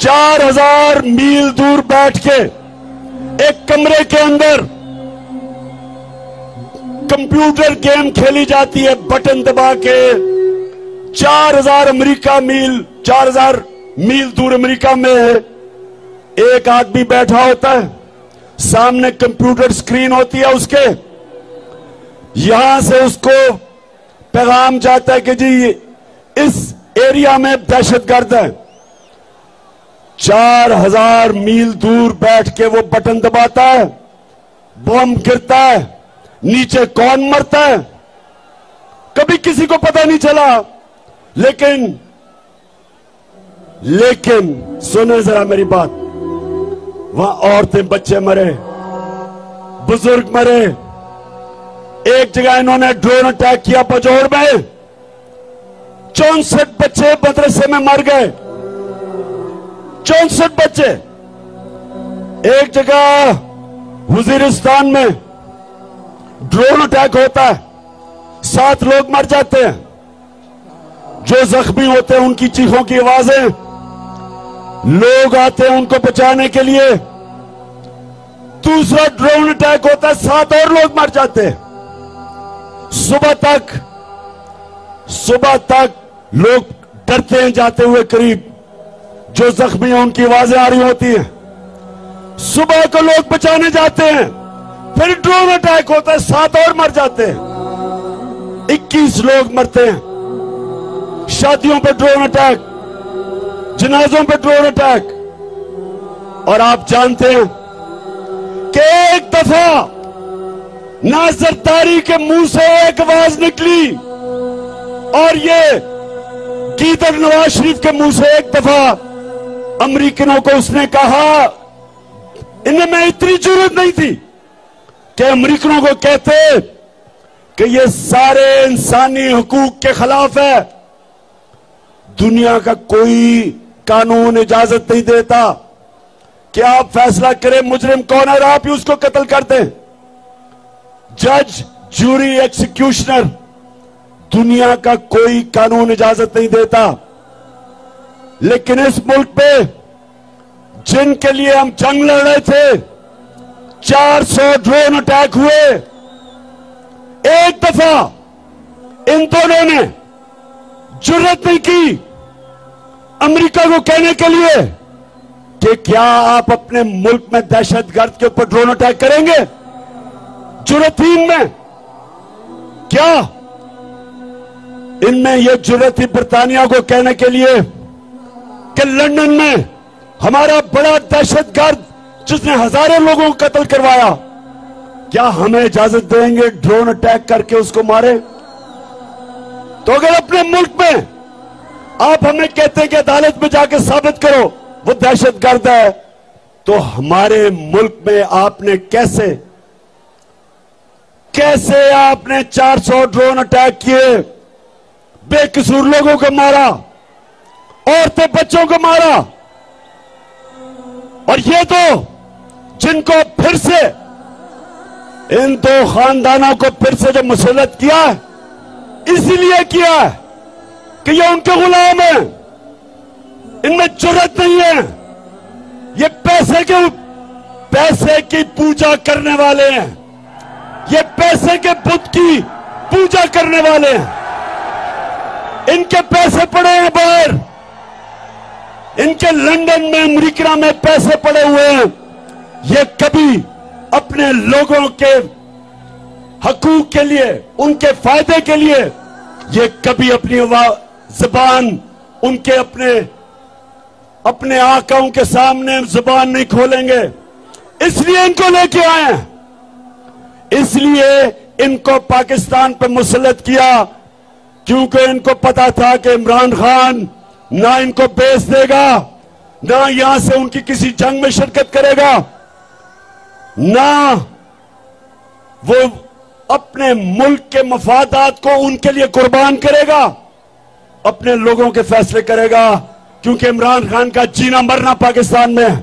4000 मील दूर बैठ के एक कमरे के अंदर कंप्यूटर गेम खेली जाती है बटन दबा के। 4000 मील दूर अमेरिका में एक आदमी बैठा होता है, सामने कंप्यूटर स्क्रीन होती है उसके, यहां से उसको पैगाम जाता है कि जी इस एरिया में दहशतगर्द है। 4000 मील दूर बैठ के वो बटन दबाता है, बम गिरता है, नीचे कौन मरता है कभी किसी को पता नहीं चला। लेकिन सुने जरा मेरी बात, वहां औरतें बच्चे मरे, बुजुर्ग मरे। एक जगह इन्होंने ड्रोन अटैक किया पजोड़ में, 64 बच्चे मदरसे में मर गए। 64 बच्चे। एक जगह वजीरिस्तान में ड्रोन अटैक होता है, 7 लोग मर जाते हैं। जो जख्मी होते हैं उनकी चीखों की आवाजें, लोग आते हैं उनको बचाने के लिए। दूसरा ड्रोन अटैक होता है, 7 और लोग मर जाते हैं। सुबह तक लोग डरते हैं जाते हुए करीब, जो जख्मी हैं उनकी आवाजें आ रही होती हैं। सुबह को लोग बचाने जाते हैं, फिर ड्रोन अटैक होता है, 7 और मर जाते हैं। 21 लोग मरते हैं। शादियों पे ड्रोन अटैक, जनाजों पे ड्रोन अटैक। और आप जानते हैं कि एक दफा नाज़रतारी के मुंह से एक आवाज निकली और ये गीदर नवाज शरीफ के मुंह से एक दफा अमेरिकनों को उसने कहा, इनमें इतनी जरूरत नहीं थी कि अमेरिकनों को कहते कि ये सारे इंसानी हुकूक के खिलाफ है। दुनिया का कोई कानून इजाजत नहीं देता कि आप फैसला करें मुजरिम कौन है और आप ही उसको कत्ल कर दें। जज, जूरी, एक्सिक्यूशनर, दुनिया का कोई कानून इजाजत नहीं देता। लेकिन इस मुल्क पे जिनके लिए हम जंग लड़ रहे थे, 400 ड्रोन अटैक हुए। एक दफा इन दोनों ने जुर्रत नहीं की अमेरिका को कहने के लिए कि क्या आप अपने मुल्क में दहशतगर्द के ऊपर ड्रोन अटैक करेंगे। जुर्रत थी इनमें क्या? इनमें यह जुर्रत थी बरतानिया को कहने के लिए कि लंदन में हमारा बड़ा दहशतगर्द जिसने हजारों लोगों को कत्ल करवाया, क्या हमें इजाजत देंगे ड्रोन अटैक करके उसको मारे? तो अगर अपने मुल्क में आप हमें कहते हैं कि अदालत में जाके साबित करो वो दहशतगर्द है, तो हमारे मुल्क में आपने कैसे आपने 400 ड्रोन अटैक किए, बेकसूर लोगों को मारा, औरतें बच्चों को मारा। और ये तो जिनको फिर से इन 2 खानदानों को फिर से जो मुसल्लत किया है, इसीलिए किया है कि ये उनके गुलाम हैं, इनमें जुर्रत नहीं है। ये पैसे की पूजा करने वाले हैं, ये पैसे के बुत की पूजा करने वाले हैं। इनके पैसे पड़े हैं बाहर, इनके लंदन में, अमेरिका में पैसे पड़े हुए हैं। ये कभी अपने लोगों के हकूक के लिए, उनके फायदे के लिए, ये कभी अपनी जुबान उनके अपने आकाओं के सामने जुबान नहीं खोलेंगे। इसलिए इनको लेके आए हैं, इसलिए इनको पाकिस्तान पर मुसल्लत किया, क्योंकि इनको पता था कि इमरान खान ना इनको बेच देगा, ना यहां से उनकी किसी जंग में शिरकत करेगा, ना वो अपने मुल्क के मफादात को उनके लिए कुर्बान करेगा, अपने लोगों के फैसले करेगा। क्योंकि इमरान खान का जीना मरना पाकिस्तान में है।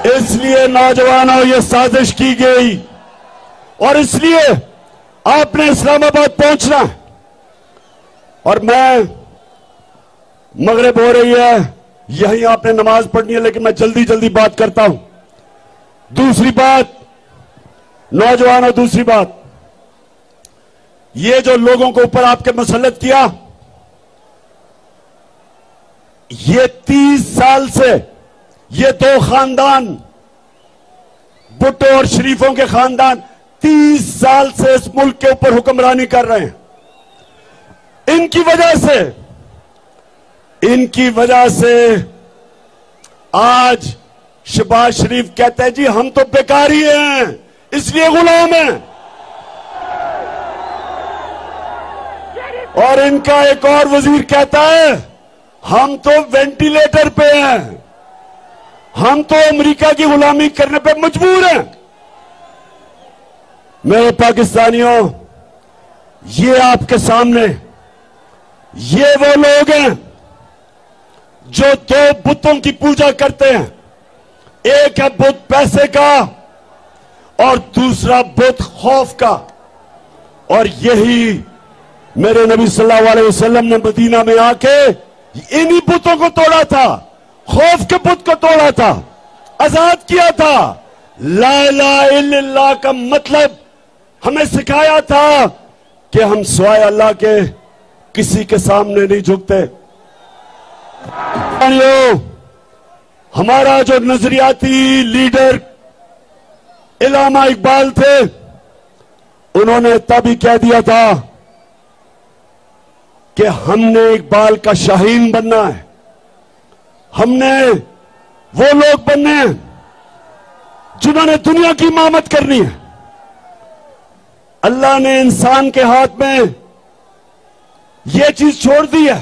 इसलिए नौजवानों ये साजिश की गई और इसलिए आपने इस्लामाबाद पहुंचना है। और मैं मगरिब हो रही है, यहीं आपने नमाज पढ़नी है, लेकिन मैं जल्दी जल्दी बात करता हूं। दूसरी बात नौजवानों, दूसरी बात, ये जो लोगों को ऊपर आपके मुसल्लत किया, ये 30 साल से ये दो खानदान, भुट्टो और शरीफों के खानदान 30 साल से इस मुल्क के ऊपर हुक्मरानी कर रहे हैं। इनकी वजह से आज शहबाज शरीफ कहते हैं जी हम तो बेकारी हैं, इसलिए गुलाम हैं। और इनका एक और वजीर कहता है हम तो वेंटिलेटर पे हैं, हम तो अमेरिका की गुलामी करने पे मजबूर हैं। मेरे पाकिस्तानियों, ये आपके सामने ये वो लोग हैं जो दो बुतों की पूजा करते हैं। एक है बुत पैसे का और दूसरा बुत खौफ का। और यही मेरे नबी सल्लल्लाहु अलैहि वसल्लम ने मदीना में आके इन्हीं बुतों को तोड़ा था, खौफ के बुत को तोड़ा था, आजाद किया था। ला इलाहा इल्लल्लाह का मतलब हमें सिखाया था कि हम सिवाय अल्लाह के किसी के सामने नहीं झुकते। हमारा जो नजरियाती लीडर इल्लामा इकबाल थे, उन्होंने तभी कह दिया था कि हमने इकबाल का शाहीन बनना है, हमने वो लोग बनने हैं जिन्होंने दुनिया की इमामत करनी है। अल्लाह ने इंसान के हाथ में यह चीज छोड़ दी है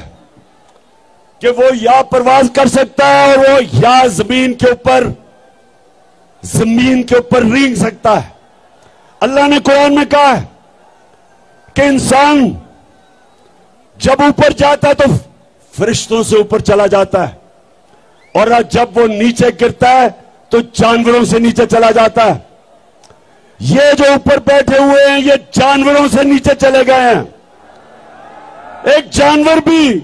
कि वो या परवाज कर सकता है और वो या जमीन के ऊपर रेंग सकता है। अल्लाह ने कुरान में कहा है कि इंसान जब ऊपर जाता है तो फरिश्तों से ऊपर चला जाता है, और जब वो नीचे गिरता है तो जानवरों से नीचे चला जाता है। ये जो ऊपर बैठे हुए हैं ये जानवरों से नीचे चले गए हैं। एक जानवर भी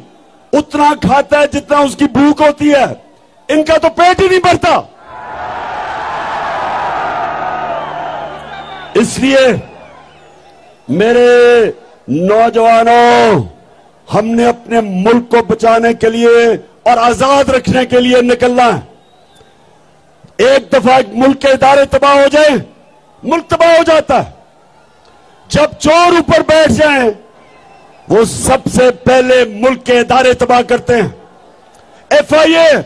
उतना खाता है जितना उसकी भूख होती है, इनका तो पेट ही नहीं भरता। इसलिए मेरे नौजवानों, हमने अपने मुल्क को बचाने के लिए और आजाद रखने के लिए निकलना है। एक दफा मुल्क के इदारे तबाह हो जाए, मुल्क तबाह हो जाता है। जब चोर ऊपर बैठ जाएं, वो सबसे पहले मुल्क के इदारे तबाह करते हैं। FIA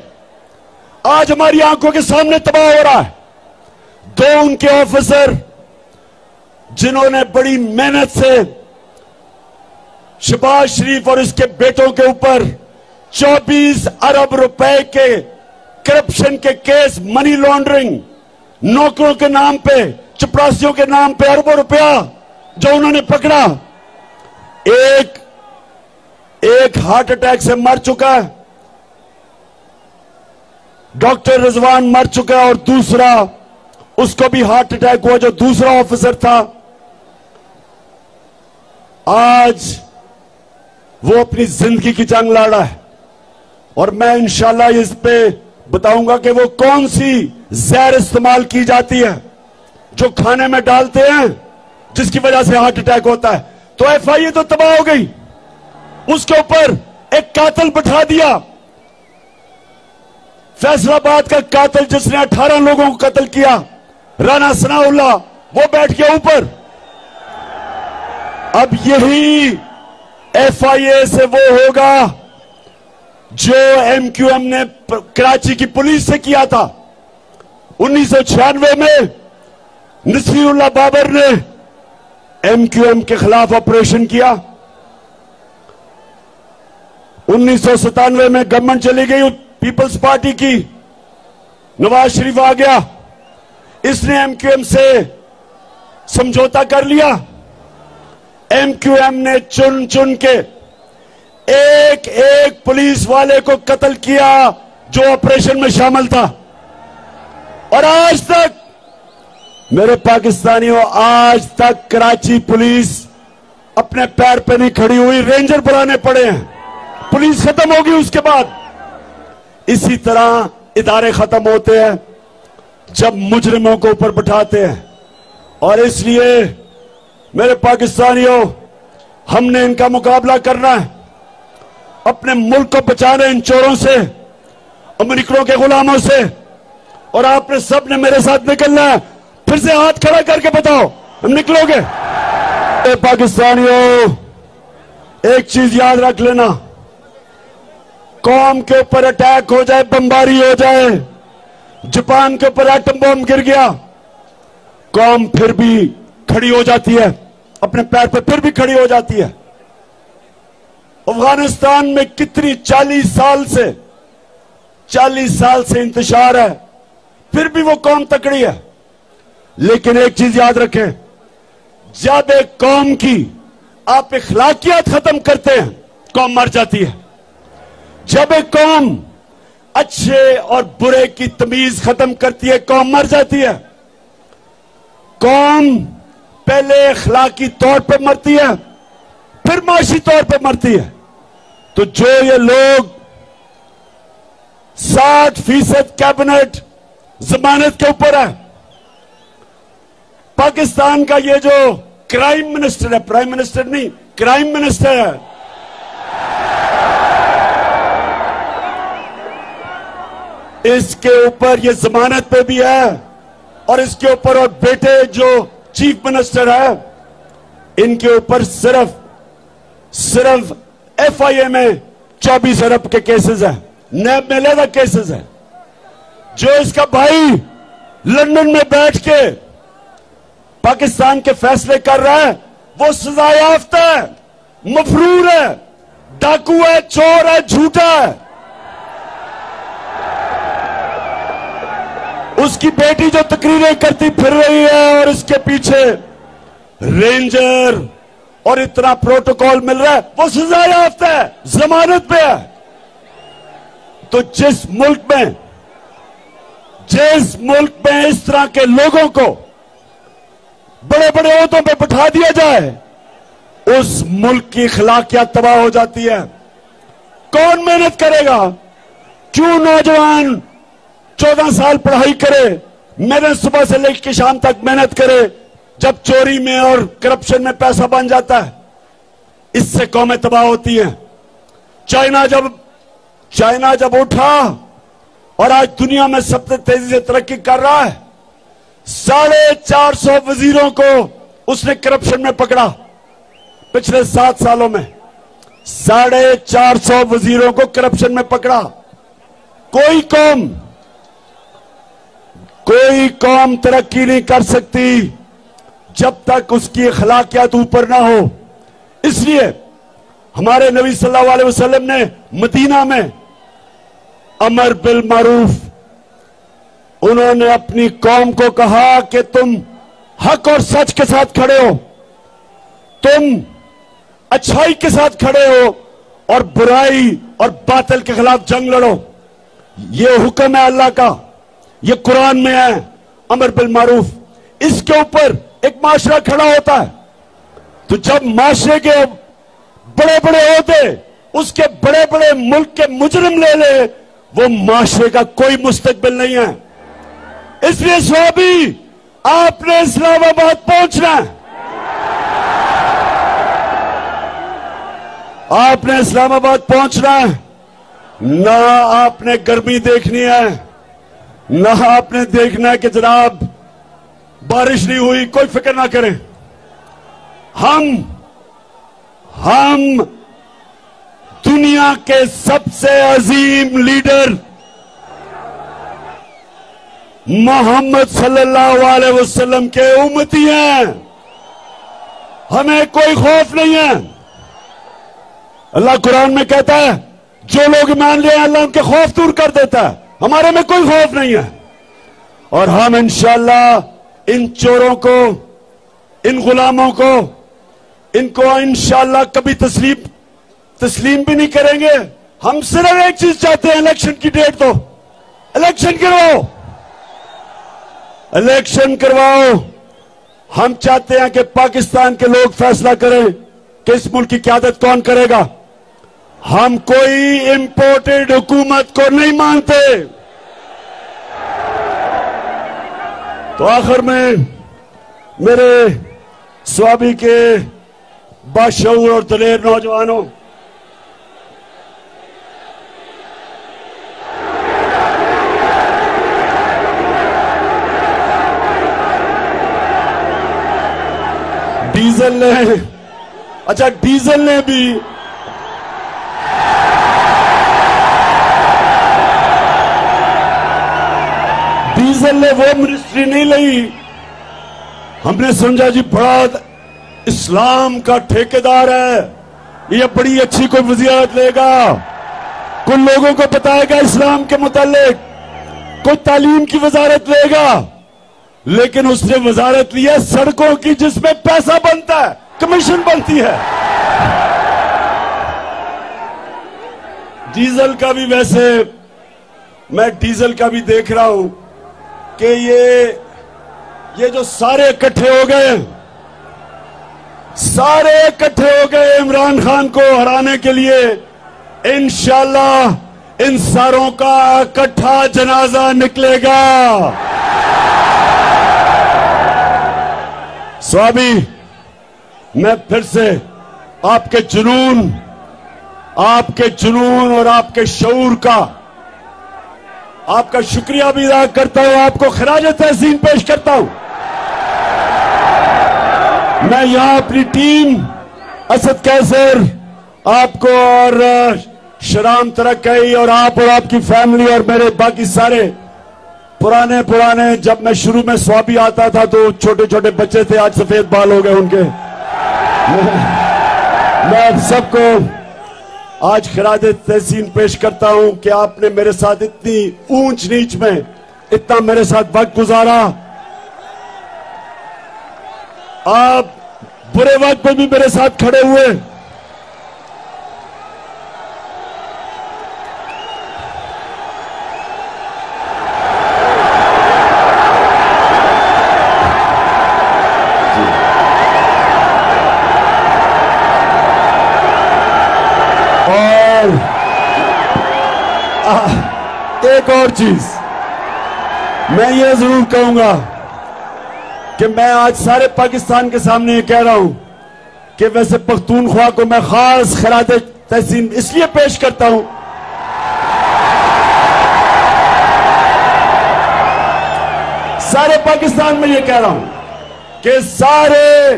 आज हमारी आंखों के सामने तबाह हो रहा है। दो उनके ऑफिसर जिन्होंने बड़ी मेहनत से शहबाज शरीफ और इसके बेटों के ऊपर 24 अरब रुपए के करप्शन के केस, मनी लॉन्ड्रिंग, नौकरों के नाम पे, चपरासियों के नाम पे अरबों रुपया जो उन्होंने पकड़ा, एक हार्ट अटैक से मर चुका है, डॉक्टर रिजवान मर चुका है, और दूसरा उसको भी हार्ट अटैक हुआ जो दूसरा ऑफिसर था। आज वो अपनी जिंदगी की जंग लड़ रहा है, और मैं इंशाल्लाह इस पे बताऊंगा कि वो कौन सी जहर इस्तेमाल की जाती है जो खाने में डालते हैं जिसकी वजह से हार्ट अटैक होता है। तो FIA तो तबाह हो गई, उसके ऊपर एक कातिल बैठा दिया। फैसलाबाद का कातिल जिसने 18 लोगों को कत्ल किया, राना सनाउल्लाह, वो बैठ गया ऊपर। अब यही FIA से वो होगा जो MQM ने कराची की पुलिस से किया था। 1996 में नसीरुल्लाह बाबर ने MQM के खिलाफ ऑपरेशन किया। 1997 में गवर्नमेंट चली गई पीपल्स पार्टी की, नवाज शरीफ आ गया, इसने MQM से समझौता कर लिया। MQM ने चुन चुन के एक एक पुलिस वाले को कत्ल किया जो ऑपरेशन में शामिल था। और आज तक मेरे पाकिस्तानियों, आज तक कराची पुलिस अपने पैर पे नहीं खड़ी हुई, रेंजर बुलाने पड़े हैं। पुलिस खत्म होगी उसके बाद। इसी तरह इदारे खत्म होते हैं जब मुजरिमों को ऊपर बिठाते हैं। और इसलिए मेरे पाकिस्तानियों, हमने इनका मुकाबला करना है, अपने मुल्क को बचाना इन चोरों से, अमेरिकनों के गुलामों से। और आपने सब ने मेरे साथ निकलना है। फिर से हाथ खड़ा करके बताओ, हम निकलोगे? पाकिस्तानियों, एक चीज याद रख लेना, कौम के ऊपर अटैक हो जाए, बमबारी हो जाए, जापान के ऊपर एटम बम गिर गया, कौम फिर भी खड़ी हो जाती है, अपने पैर पर फिर भी खड़ी हो जाती है। अफगानिस्तान में कितनी 40 साल से इंतशार है, फिर भी वो कौम तकड़ी है। लेकिन एक चीज याद रखें, जब एक कौम की आप इखलाकियात खत्म करते हैं, कौम मर जाती है। जब एक कौम अच्छे और बुरे की तमीज खत्म करती है, कौम मर जाती है। कौम पहले इखलाकी तौर पे मरती है, फिर माशी तौर पे मरती है। तो जो ये लोग 60% कैबिनेट जमानत के ऊपर है, पाकिस्तान का ये जो क्राइम मिनिस्टर है, प्राइम मिनिस्टर नहीं, क्राइम मिनिस्टर है, इसके ऊपर ये जमानत पे भी है। और इसके ऊपर और बेटे जो चीफ मिनिस्टर है, इनके ऊपर सिर्फ FIA में 24 अरब के केसेस हैं, नैब में अलग केसेस हैं। जो इसका भाई लंदन में बैठ के पाकिस्तान के फैसले कर रहा है, वो सजा याफ्ता है, मफरूर है, डाकू है, चोर है, झूठा है। उसकी बेटी जो तकरीरें करती फिर रही है और इसके पीछे रेंजर और इतना प्रोटोकॉल मिल रहा है, वो सजा याफ्ता है, जमानत पे है। तो जिस मुल्क में इस तरह के लोगों को बड़े बड़े ओहदों पे बिठा दिया जाए, उस मुल्क की अखलाकियात तबाह हो जाती है। कौन मेहनत करेगा? क्यों नौजवान 14 साल पढ़ाई करे, मेहनत सुबह से लेकर शाम तक मेहनत करे, जब चोरी में और करप्शन में पैसा बन जाता है, इससे कौमें तबाह होती हैं। चाइना जब उठा और आज दुनिया में सबसे तेजी से तरक्की कर रहा है, 450 वजीरों को उसने करप्शन में पकड़ा। पिछले 7 सालों में 450 वजीरों को करप्शन में पकड़ा। कोई कौम तरक्की नहीं कर सकती जब तक उसकी अखलाकियात ऊपर ना हो। इसलिए हमारे नबी सल्लल्लाहु अलैहि वसल्लम ने मदीना में अमर बिल मारूफ, उन्होंने अपनी कौम को कहा कि तुम हक और सच के साथ खड़े हो, तुम अच्छाई के साथ खड़े हो और बुराई और बातिल के खिलाफ जंग लड़ो। ये हुक्म है अल्लाह का, ये कुरान में है, अमर बिल मारूफ। इसके ऊपर एक माशरा खड़ा होता है। तो जब माशरे के बड़े बड़े ओहदे उसके बड़े बड़े मुल्क के मुजरिम ले ले, वो माशरे का कोई मुस्तकबिल नहीं है। इसलिए स्वाबी, आपने इस्लामाबाद पहुंचना है, आपने इस्लामाबाद पहुंचना है। ना आपने गर्मी देखनी है, ना आपने देखना है कि जनाब बारिश नहीं हुई, कोई फिक्र ना करें। हम दुनिया के सबसे अजीम लीडर मोहम्मद सल्लल्लाहु अलैहि वसल्लम के उम्मती हैं। हमें कोई खौफ नहीं है। अल्लाह कुरान में कहता है, जो लोग मान ले अल्लाह उनके खौफ दूर कर देता है। हमारे में कोई खौफ नहीं है। और हम इंशाअल्लाह इन चोरों को, इन गुलामों को, इनको इंशाअल्लाह कभी तस्लीम भी नहीं करेंगे। हम सिर्फ एक चीज चाहते हैं, इलेक्शन की डेट दो, इलेक्शन करवाओ, इलेक्शन करवाओ। हम चाहते हैं कि पाकिस्तान के लोग फैसला करें कि इस मुल्क की क़यादत कौन करेगा। हम कोई इंपोर्टेड हुकूमत को नहीं मानते। तो आखिर में मेरे स्वाबी के बाशऊर और दलेर नौजवानों, डीजल ने, अच्छा डीजल ने भी वो मिनिस्ट्री नहीं ली। हमने समझा जी बड़ा इस्लाम का ठेकेदार है, ये बड़ी अच्छी कोई वज़ीरत लेगा, कुछ लोगों को बताएगा इस्लाम के मुतालिक, कोई तालीम की वजारत लेगा। लेकिन उसने वजारत ली है सड़कों की, जिसमें पैसा बनता है, कमीशन बनती है। डीजल का भी, वैसे मैं डीजल का भी देख रहा हूं कि ये जो सारे इकट्ठे हो गए, सारे इकट्ठे हो गए इमरान खान को हराने के लिए, इंशाअल्लाह इन सारों का इकट्ठा जनाजा निकलेगा। स्वामी, मैं फिर से आपके जुनून और आपके शऊर का आपका शुक्रिया भी अदा करता हूं, आपको खराज तहसीन पेश करता हूं। मैं यहां अपनी टीम असद कैसर, आपको और शराम तरक्की और आप और आपकी फैमिली और मेरे बाकी सारे पुराने जब मैं शुरू में स्वाबी आता था तो छोटे छोटे बच्चे थे, आज सफेद बाल हो गए उनके। मैं आप सबको आज खराज तहसीन पेश करता हूं कि आपने मेरे साथ इतनी ऊंच नीच में इतना मेरे साथ वक्त गुजारा। आप बुरे वक्त में भी मेरे साथ खड़े हुए। एक और चीज मैं ये जरूर कहूंगा कि मैं आज सारे पाकिस्तान के सामने ये कह रहा हूं कि वैसे पख्तूनख्वा को मैं खास खराज तहसीन इसलिए पेश करता हूं, सारे पाकिस्तान में ये कह रहा हूं कि सारे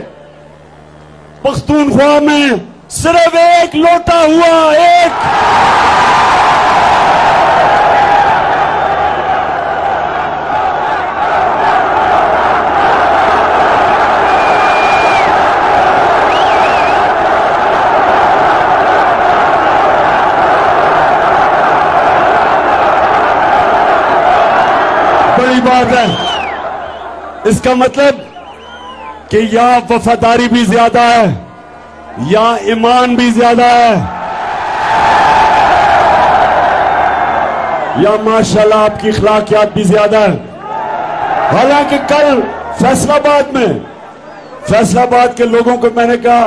पख्तूनख्वा में सिर्फ एक लौटा हुआ, एक बड़ी बात है। इसका मतलब कि यहां वफादारी भी ज्यादा है, यहां ईमान भी ज्यादा है, या माशाल्लाह आपकी इखलाकियात भी ज्यादा है। हालांकि कल फैसलाबाद के लोगों को मैंने कहा,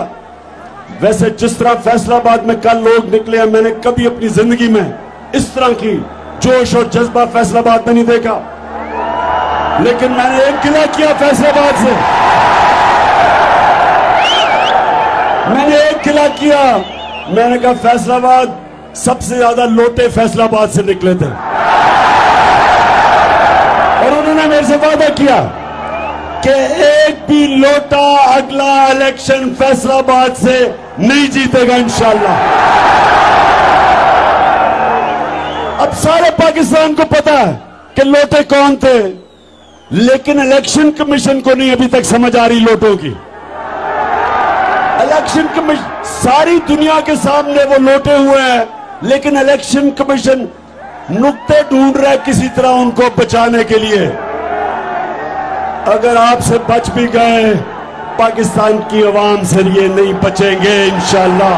वैसे जिस तरह फैसलाबाद में कल लोग निकले हैं, मैंने कभी अपनी जिंदगी में इस तरह की जोश और जज्बा फैसलाबाद में नहीं देखा। लेकिन मैंने एक गिला किया फैसलाबाद से, मैंने एक गिला किया, मैंने कहा फैसलाबाद सबसे ज्यादा लोटे फैसलाबाद से निकले थे, और उन्होंने मेरे से वादा किया कि एक भी लोटा अगला इलेक्शन फैसलाबाद से नहीं जीतेगा इंशाअल्लाह। अब सारे पाकिस्तान को पता है कि लोटे कौन थे, लेकिन इलेक्शन कमीशन को नहीं अभी तक समझ आ रही लोटों की। इलेक्शन कमीशन सारी दुनिया के सामने वो लोटे हुए हैं, लेकिन इलेक्शन कमीशन नुक्ते ढूंढ रहा है किसी तरह उनको बचाने के लिए। अगर आपसे बच भी गए, पाकिस्तान की आवाम से ये नहीं बचेंगे इंशाअल्लाह।